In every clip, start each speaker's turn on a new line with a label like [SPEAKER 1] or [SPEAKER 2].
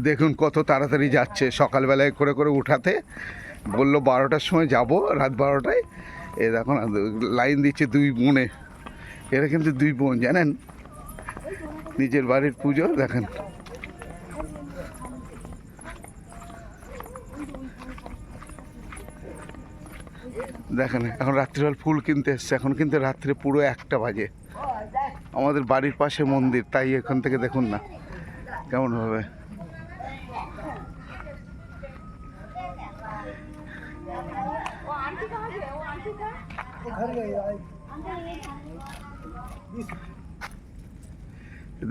[SPEAKER 1] দেখুন কত তাড়াতাড়ি যাচ্ছে, সকালবেলায় করে করে উঠাতে বললো 12টার সময় যাব, রাত 12টায়। এ দেখুন লাইন দিচ্ছে দুই বোনে, এরা কিন্তু দুই বোন জানেন, নিজের বাড়ির পুজো দেখেন। দেখেন এখন রাত্রিবেলা ফুল কিনতে এসছে, এখন কিন্তু রাত্রে পুরো 1টা বাজে। আমাদের বাড়ির পাশে মন্দির, তাই এখান থেকে দেখুন না কেমন হবে।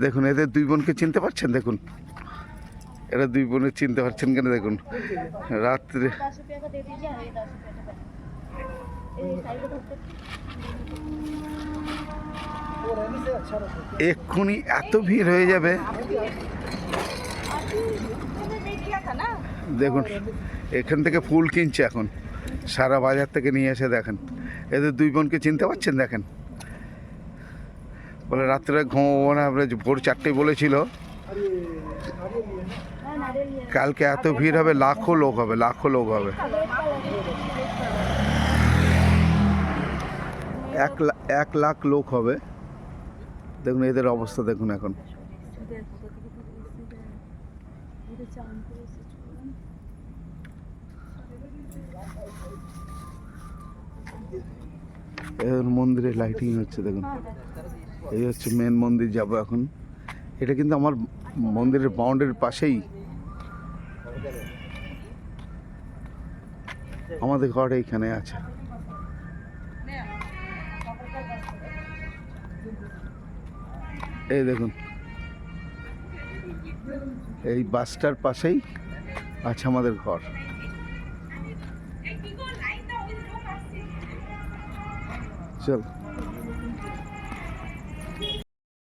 [SPEAKER 1] দেখুন এদের দুই বোনকে চিনতে পারছেন, দেখুন এরা দুই বোনের চিনতে পারছেন কেন দেখুন রাত্রে। এক্ষুনি এত ভিড় হয়ে যাবে দেখুন, এখান থেকে ফুল কিনছে এখন, সারা বাজার থেকে নিয়ে এসে দেখেন। এদের দুই বোনকে চিনতে পারছেন দেখেন। বলে রাত্রে ঘুমাবো না, আমরা ভোর 4টায় বলেছিল। কালকে এত ভিড় হবে, লাখো লোক হবে, লাখো লোক হবে। 1 লাখ লোক হবে। দেখুন এদের অবস্থা দেখুন এখন। মন্দিরে লাইটিং হচ্ছে দেখুন, এই হচ্ছে মেন মন্দির যাব এখন। এটা কিন্তু আমার মন্দিরের বাউন্ডারির পাশেই আমাদের ঘর এইখানে আছে। এই দেখুন এই বাসটার পাশেই আছে আমাদের ঘর। চল।